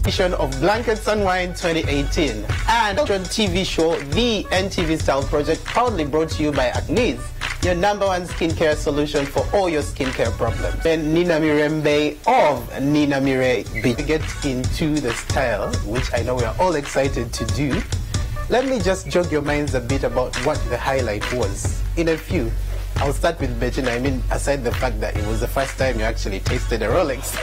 edition of Blankets and Wine 2018 and TV show The NTV Style Project, proudly brought to you by Agnes, your #1 skincare solution for all your skincare problems. And Nina Mirembe of Nina Mire. We get into the style, which I know we are all excited to do. Let me just jog your minds a bit about what the highlight was. In a few, I'll start with Bettina. I mean, aside the fact that it was the first time you actually tasted a Rolex.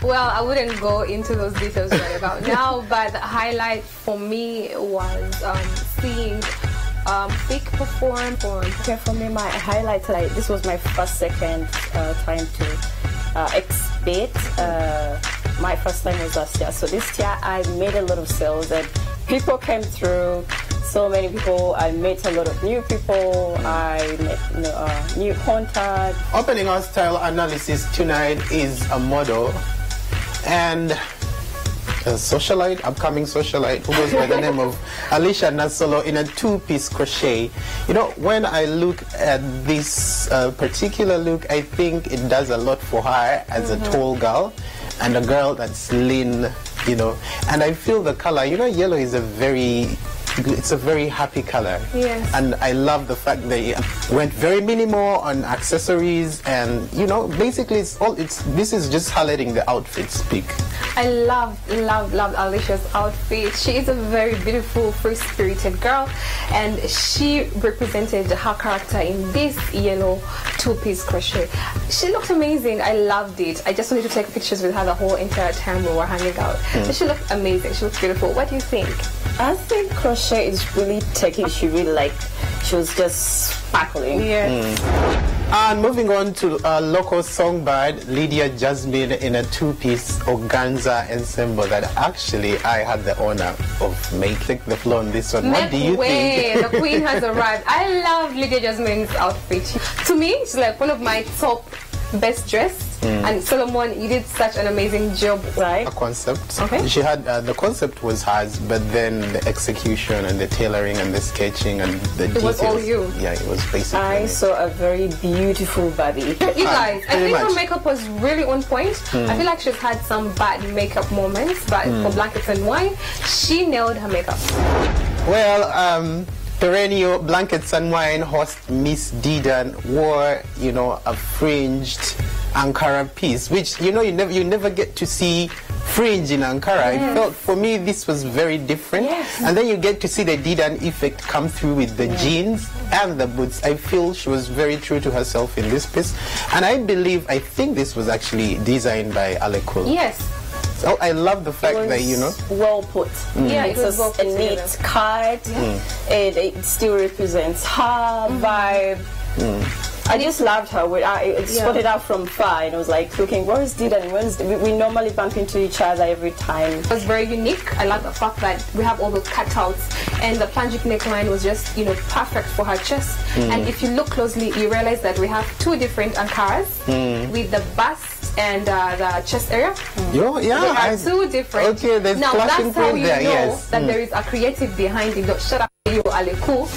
Well, I wouldn't go into those details right about now, but the highlight for me was seeing Vic perform. Okay, for me, my highlight, this was my second time to exhibit. My first time was last year. So this year I made a lot of sales and people came through. So many people. I met a lot of new people. I met new contacts. Opening our style analysis tonight is a model and a socialite, upcoming socialite, who goes by the name of Alicia Nasolo in a two-piece crochet. You know, when I look at this particular look, I think it does a lot for her as a tall girl and a girl that's lean, you know. And I feel the color, you know, yellow is it's a very happy color. Yes. And I love the fact that it went very minimal on accessories, and you know, basically this is just highlighting the outfit speak. I love Alicia's outfit. She is a very beautiful, free-spirited girl, and she represented her character in this yellow two-piece crochet. She looked amazing. I loved it. I just wanted to take pictures with her the whole entire time we were hanging out. But she looked amazing. She looked beautiful. What do you think? I think crochet is really taking. She was just sparkling. Yes. And moving on to local songbird Lydia Jasmine in a two-piece organza ensemble that actually I had the honor of making. The floor on this one. What do you think? The queen has arrived. I love Lydia Jasmine's outfit. To me, she's like one of my top best dressed. And Solomon, you did such an amazing job, right? A concept. Okay. She had the concept was hers, but then the execution and the tailoring and the sketching and the details. It was all you. Yeah, it was basically. I saw a very beautiful body. You guys, I think much. her makeup was really on point. I feel like she's had some bad makeup moments, but for Blankets and Wine, she nailed her makeup. Well, perennial Blankets and Wine host Miss Didan wore, you know, a fringed Ankara piece, which you know you never get to see fringe in Ankara. I felt for me this was very different. Yes. And then you get to see the Didan effect come through with the jeans and the boots. I feel she was very true to herself in this piece, and I think this was actually designed by Alekul. Yes. So I love the fact that, you know, well put. Yeah, it's it was well put a neat together. card. And it still represents her vibe. I just loved her. I spotted her from far and I was like looking, where is Didan? We normally bump into each other every time. It was very unique. I like the fact that we have all those cutouts, and the plangic neckline was just, you know, perfect for her chest. And if you look closely, you realize that we have two different Ankaras with the bust and the chest area. They are two different. Okay, there's now flashing that's how print you there. know Yes. that there is a creative behind it. Shut up, you Aleku.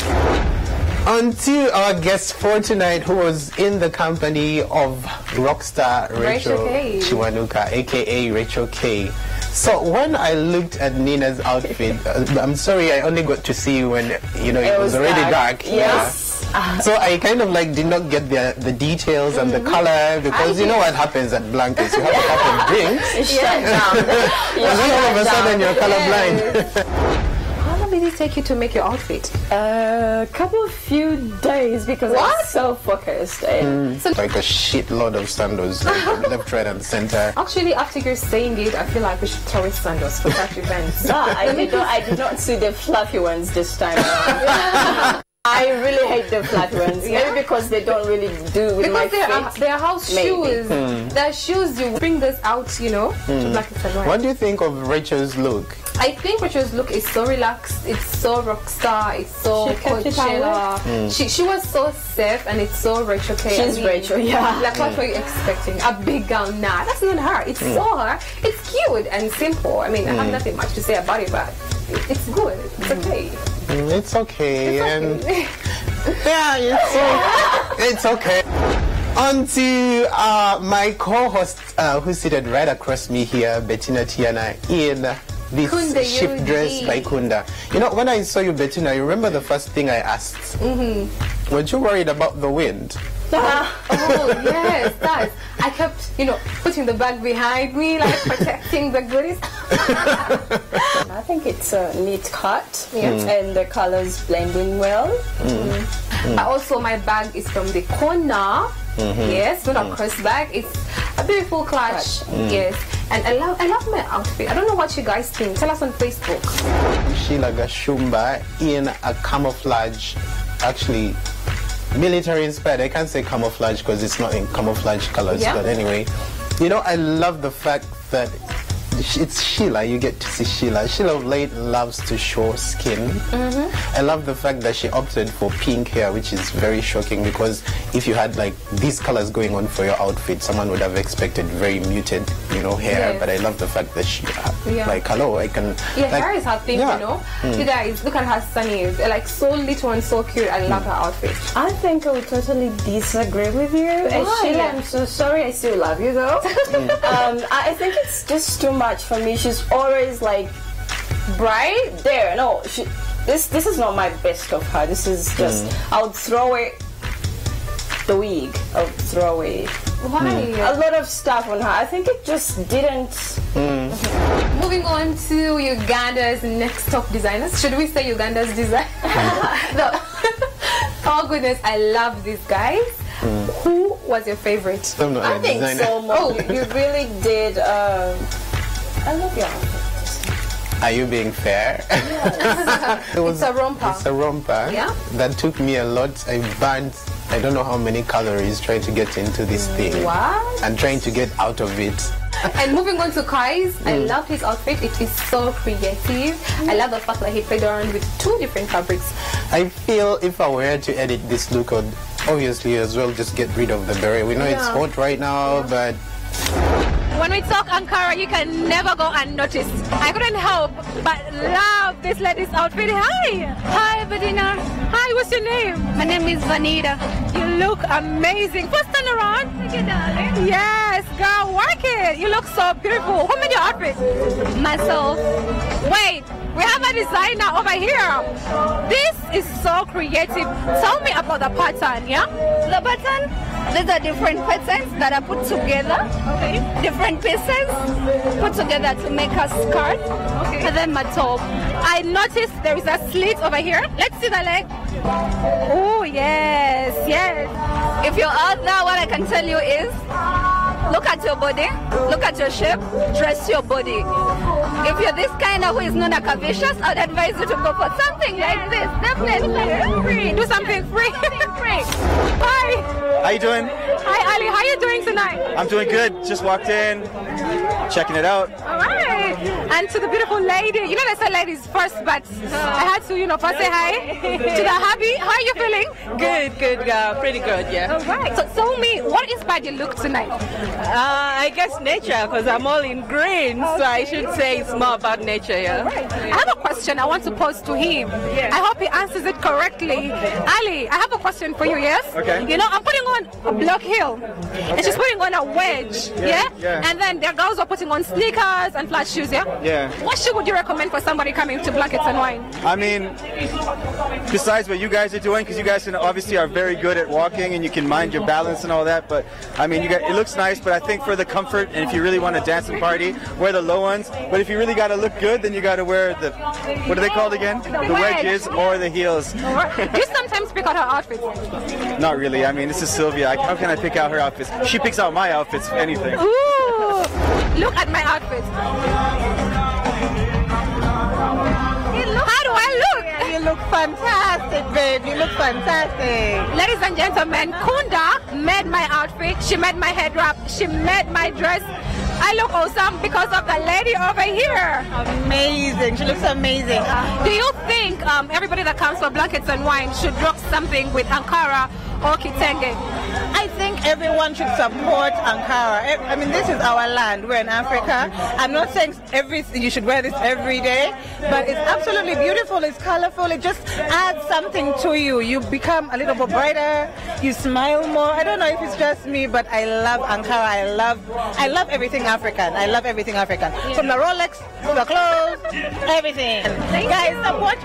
On to our guest for tonight, who was in the company of rockstar Rachel K. Chiwanuka, aka Rachel K. So when I looked at Nina's outfit, I'm sorry, I only got to see when, you know, it was already dark. Yes. Yeah. So I kind of like did not get the details and the color, because you know what happens at Blankets, you have a couple of drinks Shut down. and then all of a sudden you're colorblind. How long did it take you to make your outfit? Few days, because I was so focused. And Like a shitload of sandals, like left, right, and center. Actually, after you're saying it, I feel like we should throw in sandals for such events. I did not see the fluffy ones this time around. I really hate the flat ones. Maybe because they don't really do with my because feet. they are house shoes. They're shoes, you bring this out, you know, to Blankets and Wine. What do you think of Rachel's look? I think Rachel's look is so relaxed, it's so rockstar, it's so She kept it Coachella. She was so safe, and it's so Rachel K. She's Rachel, yeah. Like what were you expecting? A big gown? Nah, that's not her. It's so her. It's cute and simple. I mean, I have nothing much to say about it, but it's good. It's okay. It's okay. And yeah, it's okay. On to my co-host who's seated right across me here, Bettina Tiana, in this Kunda shift dress by Kunda. You know, when I saw you, Bettina, you remember the first thing I asked? Weren't you worried about the wind? Oh yes, that. I kept, putting the bag behind me, like protecting the goodies. I think it's a neat cut, and the colors blend in well. Also, my bag is from the corner. Yes, not a cross bag. It's a beautiful clutch. Yes, and I love my outfit. I don't know what you guys think. Tell us on Facebook. Sheila Gashumba in a camouflage, actually military inspired. I can't say camouflage because it's not in camouflage colors, but anyway, I love the fact that it's Sheila. You get to see Sheila. Sheila of late loves to show skin. I love the fact that she opted for pink hair, which is very shocking, because if you had like these colors going on for your outfit, someone would have expected very muted, hair. But I love the fact that she, like, hello, I can. Yeah, hair is her thing, You guys, look at her sunnies. They're like so little and so cute. I love her outfit. I think I would totally disagree with you. And Sheila, I'm so sorry. I still love you though. I think it's just too much for me. She's always like bright there. No, this is not my best of her. This is just I would throw away the wig. I would throw away a lot of stuff on her. I think it just didn't. Moving on to Uganda's next top designers. Should we say Uganda's design? No. Oh goodness, I love these guys. Who was your favorite? I think so. You really did. I love your outfit. Are you being fair? It's a romper. It's a romper. Yeah. That took me a lot. I burned I don't know how many calories trying to get into this thing. What? And trying to get out of it. And moving on to Kai's, I love his outfit. It is so creative. I love the fact that he played around with 2 different fabrics. I feel if I were to edit this look, I'd obviously as well just get rid of the beret. We know it's hot right now, but... When we talk Ankara, you can never go unnoticed. I couldn't help but love this lady's outfit. Hi! Hi, Bettina. Hi, what's your name? My name is Vanita. You look amazing. First turn around. Thank you, darling. Yes, girl, work it. You look so beautiful. Who made your outfit? Myself. Wait, we have a designer over here. This is so creative. Tell me about the pattern, yeah? The pattern? These are different patterns that are put together. Okay. Different pieces put together to make a skirt. Okay. And then my top. I noticed there is a slit over here. Let's see the leg. Oh, yes, yes. If you're out there, what I can tell you is, look at your body, look at your shape, dress your body. If you're this kind of who is not a curvaceous, I'd advise you to go for something like this. Definitely. Free. Do something free. Free. Hi. How you doing? Hi, Ali. How are you doing tonight? I'm doing good. Just walked in, checking it out. All right. And to the beautiful lady. You know, they say ladies first, but I had to, first say hi to the hubby. How are you feeling? Good, pretty good, yeah. All right. So tell me, what inspired your look tonight? I guess nature, because I'm all in green, so I should say it's more about nature, yeah. Right. I have a question I want to pose to him. Yeah. I hope he answers it correctly. Ali, I have a question for you, yes? Okay. I'm putting on a block heel, and she's putting on a wedge, yeah? And then the girls are putting on sneakers and flat shoes, yeah? Yeah. What shoe would you recommend for somebody coming to Blankets and Wine? I mean, besides what you guys are doing, because you guys obviously are very good at walking and you can mind your balance and all that, but I mean, it looks nice, but I think for the comfort, and if you really want to dance and party, wear the low ones. But if you really got to look good, then you got to wear the, what are they called again? The wedges or the heels. Do you sometimes pick out her outfits? Not really. I mean, this is Sylvia. How can I pick out her outfits? She picks out my outfits, if anything. Ooh, look at my outfit. How do I look? You look fantastic, babe. You look fantastic. Ladies and gentlemen, Kunda made my outfit. She made my head wrap. She made my dress. I look awesome because of the lady over here. Amazing. She looks amazing. Do you think everybody that comes for Blankets and Wine should rock something with Ankara or Kitenge? I think everyone should support Ankara. I mean, this is our land. We're in Africa. I'm not saying you should wear this every day, but it's absolutely beautiful. It's colorful. It just adds something to you. You become a little bit brighter. You smile more. I don't know if it's just me, but I love Ankara. I love everything African. I love everything African. From the Rolex to the clothes, everything. Guys, support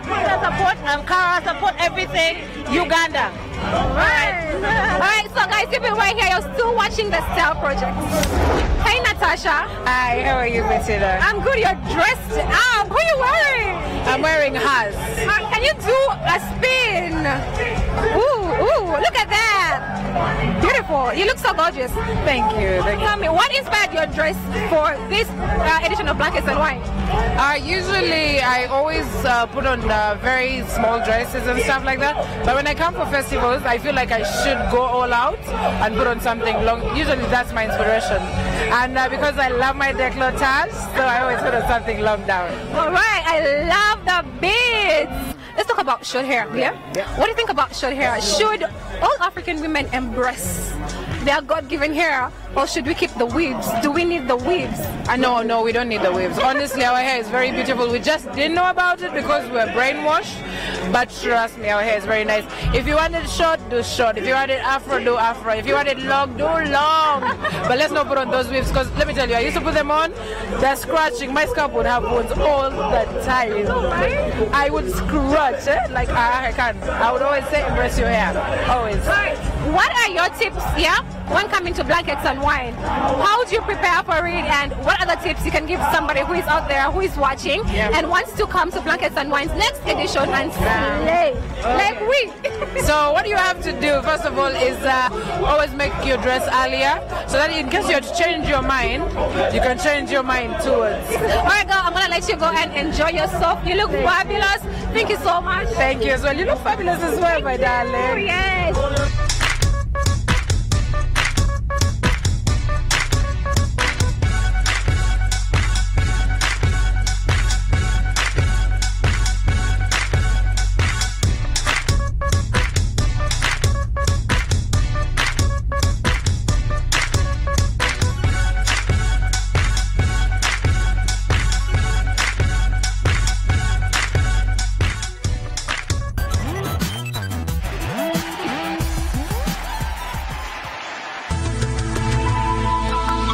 Ankara, support everything Uganda. Alright, so guys, keep it right here. You're still watching the Style Project. Hey Natasha. Hi, how are you, Matilda? I'm good, you're dressed up. Who are you wearing? I'm wearing hers. Can you do a spin? Ooh, look at that. Beautiful. You look so gorgeous. Thank you. Tell me, what inspired your dress for this edition of Blankets and Wine? Usually, I always put on very small dresses and stuff like that. But when I come for festivals, I feel like I should go all out and put on something long. Usually, that's my inspiration. And because I love my décolletage, so I always put on something long down. All right, I love the beads. Let's talk about short hair. Yeah? What do you think about short hair? Should all African women embrace their God-given hair, or should we keep the weaves? Do we need the weaves? No, we don't need the weaves. Honestly, our hair is very beautiful. We just didn't know about it because we were brainwashed. But trust me, our hair is very nice. If you want it short, do short. If you want it afro, do afro. If you want it long, do long. But let's not put on those weaves, because let me tell you, I used to put them on, they're scratching. My scalp would have wounds all the time. I would scratch, like I can't. I would always say embrace your hair. Always. What are your tips, when coming to Blankets and Wine? How do you prepare for it, and what other tips you can give somebody who is out there, who is watching, and wants to come to Blankets and Wine's next edition and slay, like we? So what you have to do, first of all, is always make your dress earlier, so that in case you have to change your mind, you can change your mind towards. All right, girl, I'm going to let you go and enjoy yourself. You look fabulous. Thank you so much. Thank you as well. You look fabulous as well, my darling. Oh, yes.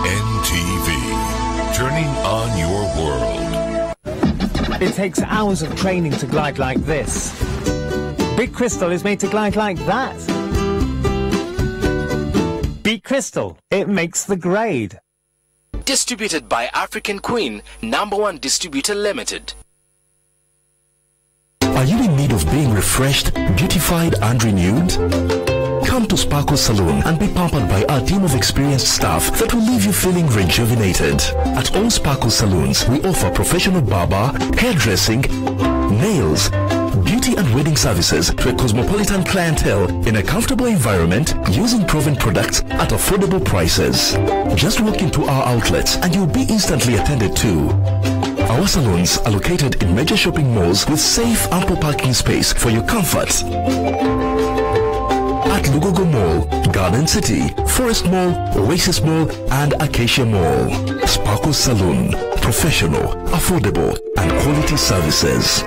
NTV, turning on your world. It takes hours of training to glide like this. Big Crystal is made to glide like that. Big Crystal, it makes the grade. Distributed by African Queen, #1 Distributor Limited. Are you in need of being refreshed, beautified and renewed? Come to Sparkle Salon and be pampered by our team of experienced staff that will leave you feeling rejuvenated. At all Sparkle Salons, we offer professional barber, hairdressing, nails, beauty and wedding services to a cosmopolitan clientele in a comfortable environment using proven products at affordable prices. Just walk into our outlets and you'll be instantly attended to. Our salons are located in major shopping malls with safe, ample parking space for your comfort. At Lugogo Mall, Garden City, Forest Mall, Oasis Mall and Acacia Mall. Sparkle Salon. Professional, affordable and quality services.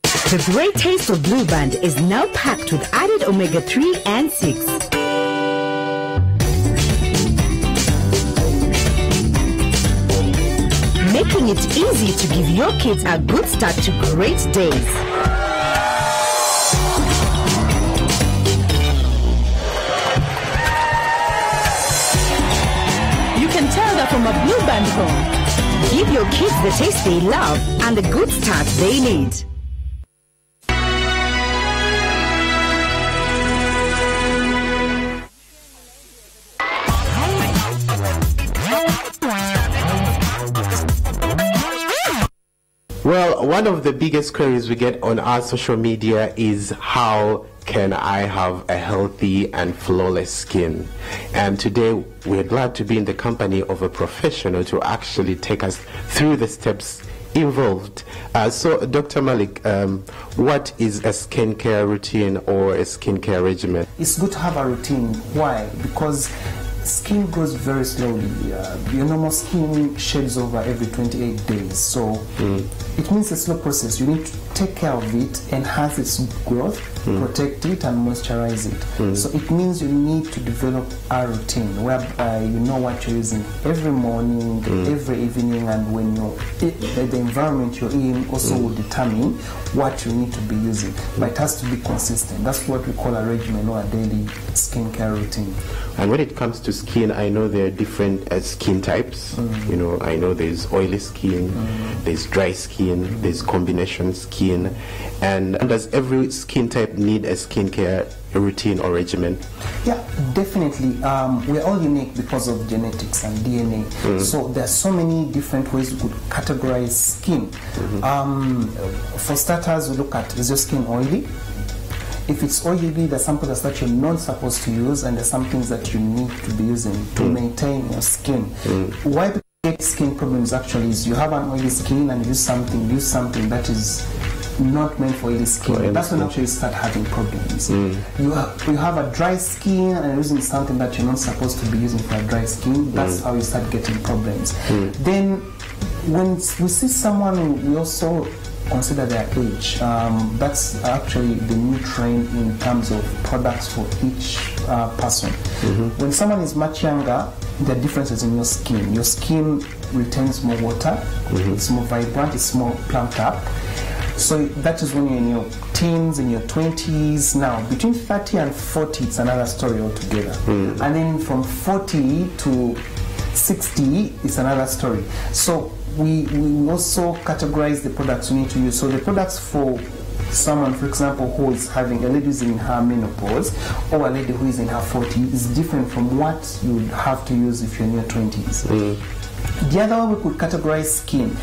The great taste of Blue Band is now packed with added omega-3 and 6. Making it easy to give your kids a good start to great days. You can tell that from a Blue Band phone. Give your kids the taste they love and the good start they need. Well, one of the biggest queries we get on our social media is how can I have a healthy and flawless skin? And today we're glad to be in the company of a professional to actually take us through the steps involved. So, Dr. Malik, what is a skincare routine or a skincare regimen? It's good to have a routine. Why? Because skin grows very slowly. Your normal skin sheds over every 28 days. So it means a slow process. You need to take care of it, enhance its growth, protect it, and moisturize it. So it means you need to develop a routine whereby you know what you're using every morning, every evening, and when you're the environment you're in also will determine what you need to be using. But it has to be consistent. That's what we call a regimen or a daily skincare routine. And when it comes to skin, I know there are different skin types. You know, I know there's oily skin, there's dry skin, there's combination skin. And does every skin type need a skincare routine or regimen? Yeah, definitely. We're all unique because of genetics and DNA. So there are so many different ways we could categorize skin. For starters, we look at, is your skin oily? If it's oily, there's some products that you're not supposed to use, and there's some things that you need to be using to maintain your skin. Why people get skin problems actually is you have an oily skin and you use something that is not meant for oily skin. That's when actually you start having problems. You have a dry skin and you're using something that you're not supposed to be using for a dry skin. That's how you start getting problems. Then when we see someone, we also consider their age. That's actually the new trend in terms of products for each person. When someone is much younger, there are differences in your skin. Your skin retains more water, it's more vibrant, it's more plumped up. So that is when you're in your teens, in your 20s. Now, between 30 and 40, it's another story altogether. And then from 40 to 60, it's another story. So we also categorize the products we need to use. So the products for someone, for example, who is having a lady who's in her menopause or a lady who is in her 40s is different from what you would have to use if you're in your 20s. The other way we could categorize skin,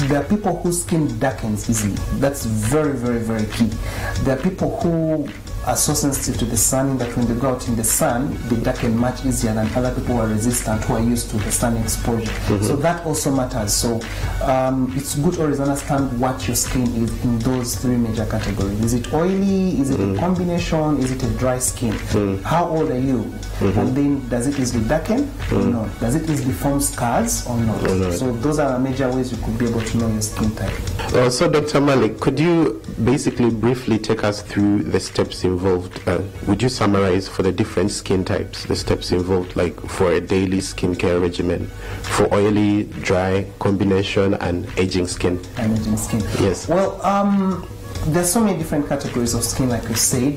there are people whose skin darkens easily. That's very, very, very key. There are people who are so sensitive to the sun that when they go out in the sun, they darken much easier than other people who are resistant, who are used to the sun exposure. So that also matters. So it's good to always understand what your skin is in those three major categories. Is it oily? Is it a combination? Is it a dry skin? How old are you? And then does it easily darken or not? Does it easily form scars or not? So those are the major ways you could be able to know your skin type. So Dr. Malik, could you basically briefly take us through the steps involved? Would you summarize for the different skin types, the steps involved, like for a daily skincare regimen, for oily, dry, combination, and aging skin? And aging skin. Yes. Well, there's so many different categories of skin, like you said.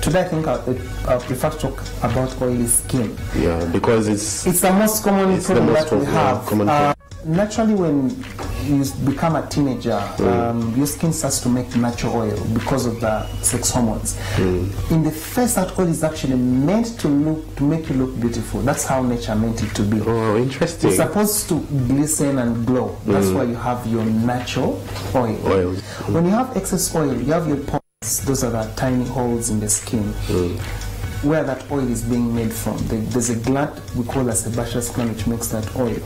Today, I think I'll prefer to talk about oily skin. Yeah, because it's the most common problem that we have. Naturally, when you become a teenager, your skin starts to make natural oil because of the sex hormones. In the face, that oil is actually meant to make you look beautiful. That's how nature meant it to be. Oh, interesting. It's supposed to glisten and glow. That's why you have your natural oil. When you have excess oil, you have your pores. Those are the tiny holes in the skin where that oil is being made from. There's a gland we call a sebaceous gland which makes that oil.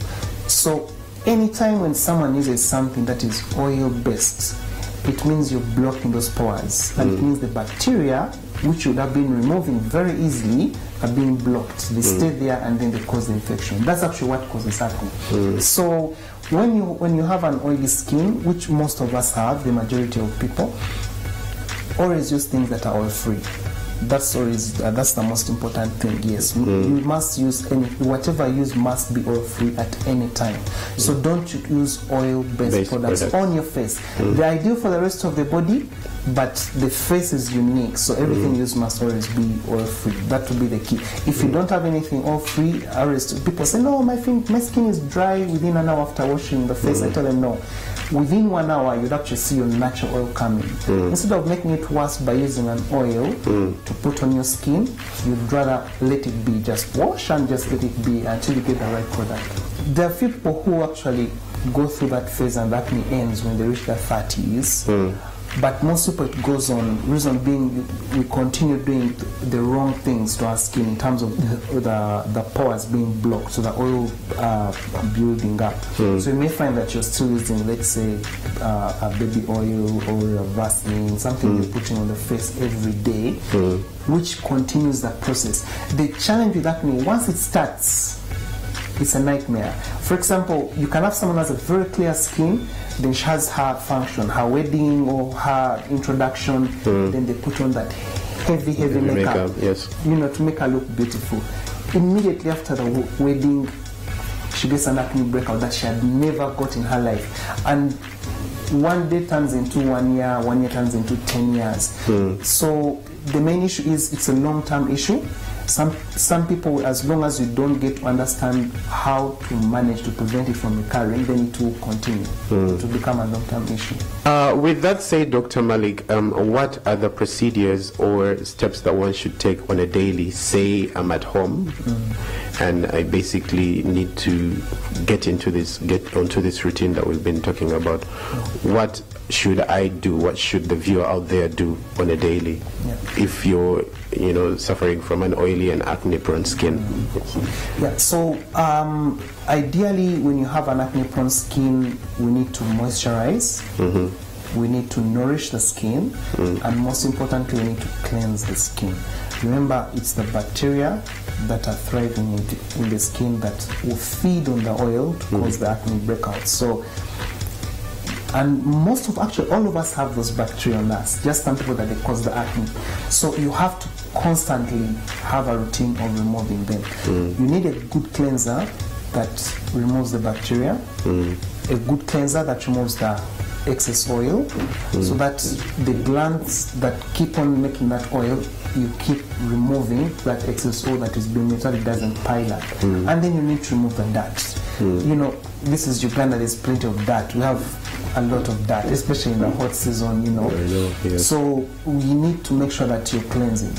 So anytime when someone uses something that is oil-based, it means you're blocking those pores. And it means the bacteria, which would have been removing very easily, are being blocked. They stay there and then they cause the infection. That's actually what causes acne. So when you have an oily skin, which most of us have, the majority of people, always use things that are oil-free. That's the most important thing. Yes, you must use whatever you use must be oil-free at any time. So don't use oil-based products on your face. They're ideal for the rest of the body, but the face is unique. So everything you use must always be oil-free. That will be the key. If you don't have anything oil-free, people say, no, my skin is dry within an hour after washing the face. I tell them no. Within 1 hour, you'd actually see your natural oil coming. Instead of making it worse by using an oil to put on your skin, you'd rather let it be. Just wash and just let it be until you get the right product. There are few people who actually go through that phase and acne ends when they reach their 30s. But most people it goes on. Reason being, we continue doing the wrong things to our skin in terms of the pores being blocked, so the oil building up. So you may find that you're still using, let's say, a baby oil or a Vaseline, something you're putting on the face every day, which continues that process. The challenge with acne, once it starts, it's a nightmare. For example, you can have someone who has a very clear skin, then she has her function, her wedding or her introduction, then they put on that heavy makeup, yes, to make her look beautiful. Immediately after the wedding, she gets an acne breakout that she had never got in her life. And one day turns into 1 year, 1 year turns into 10 years. So the main issue is it's a long-term issue. Some people, as long as you don't get to understand how to manage to prevent it from recurring, then it will continue to become a long-term issue. With that said, Dr. Malik, what are the procedures or steps that one should take on a daily? Say I'm at home and I basically need to get onto this routine that we've been talking about. What should I do? What should the viewer out there do on a daily if you're suffering from an oily and acne-prone skin? So ideally, when you have an acne-prone skin, we need to moisturize. We need to nourish the skin, and most importantly, we need to cleanse the skin. Remember, it's the bacteria that are thriving in the skin that will feed on the oil to cause the acne breakouts. So, and all of us have those bacteria on us, just some people that they cause the acne. So you have to constantly have a routine of removing them. You need a good cleanser that removes the bacteria, a good cleanser that removes the excess oil, so that the glands that keep on making that oil, you keep removing that excess oil that is being made so that it doesn't pile up. And then you need to remove the dirt. This is Uganda, there's plenty of dirt. We have a lot of dirt, especially in the hot season, So we need to make sure that you're cleansing.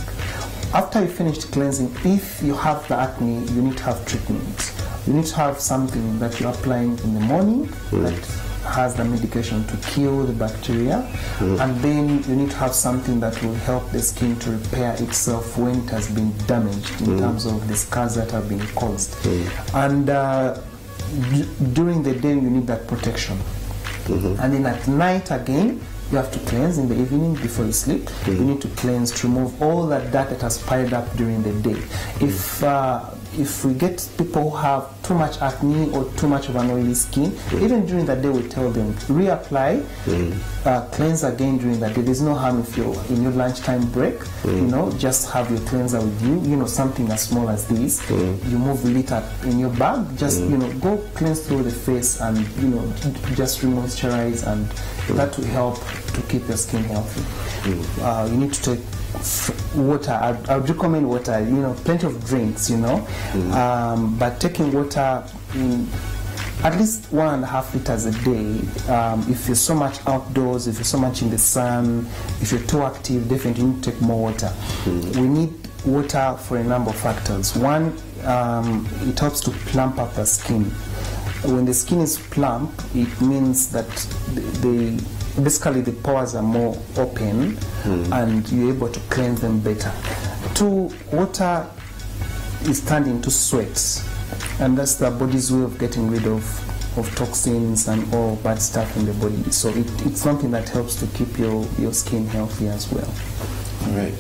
After you finish cleansing, if you have the acne, you need to have treatment. You need to have something that you're applying in the morning that has the medication to kill the bacteria, and then you need to have something that will help the skin to repair itself when it has been damaged in terms of the scars that have been caused. And during the day, you need that protection. And then at night again, you have to cleanse in the evening before you sleep. You need to cleanse to remove all that dirt that has piled up during the day. If we get people who have too much acne or too much of an oily skin, even during the day we tell them reapply, cleanse again during the day. There's no harm if you're in your lunchtime break, just have your cleanser with you, something as small as this. You move the liter in your bag, just go cleanse through the face and just re-moisturize, and that will help to keep your skin healthy. You need to take water. I would recommend water, plenty of drinks, but taking water at least 1.5 liters a day. If you're so much outdoors, if you're so much in the sun, if you're too active, definitely you need to take more water. We need water for a number of factors. One, it helps to plump up the skin. When the skin is plump, it means that basically the pores are more open and you're able to cleanse them better. 2, water is turned into sweat, and that's the body's way of getting rid of toxins and all bad stuff in the body. So it's something that helps to keep your skin healthy as well. All right.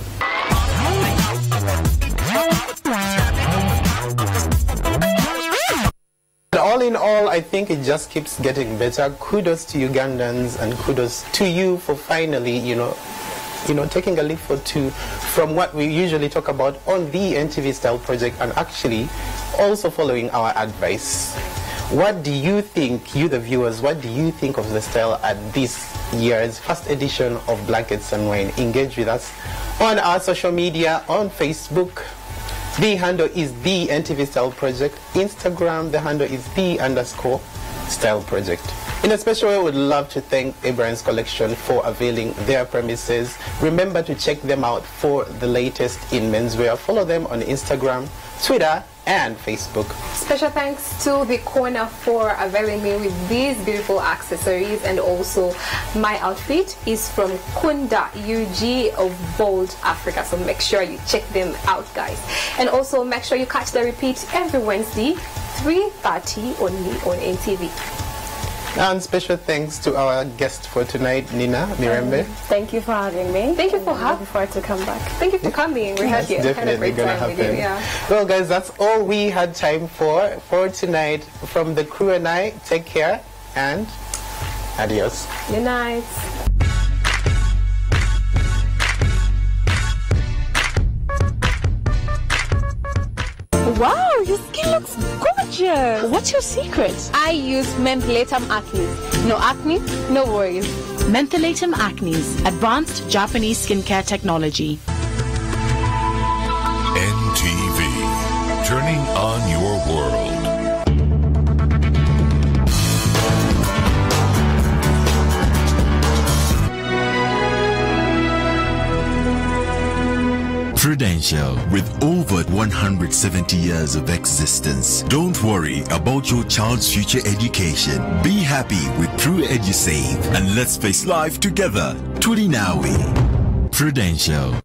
All in all, I think it just keeps getting better. Kudos to Ugandans and kudos to you for finally, taking a leap or two from what we usually talk about on the NTV Style Project and actually also following our advice. What do you think, you the viewers, what do you think of the style at this year's first edition of Blankets and Wine? Engage with us on our social media, on Facebook. The handle is the NTV Style Project. Instagram, the handle is the_Style Project. In a special way, we would love to thank Abraham's Collection for availing their premises. Remember to check them out for the latest in menswear. Follow them on Instagram, Twitter, and Facebook. Special thanks to the corner for availing me with these beautiful accessories, and also my outfit is from Kunda UG of Bold Africa, so make sure you check them out, guys. And also make sure you catch the repeat every Wednesday 3:30 only on NTV. And special thanks to our guest for tonight, Nina Mirembe. Thank you for having me. Thank you for having me. To come back. Thank you for coming. We had definitely gonna happen. Yeah. Well, guys, that's all we had time for tonight. From the crew and I, take care and adios. Good night. Wow, your skin looks gorgeous. What's your secret? I use Mentholatum Acne. No acne, no worries. Mentholatum Acne's advanced Japanese skincare technology. NTV, turning on your world. Prudential, with over 170 years of existence. Don't worry about your child's future education. Be happy with True EduSave, and let's face life together. Tulinawi. Prudential.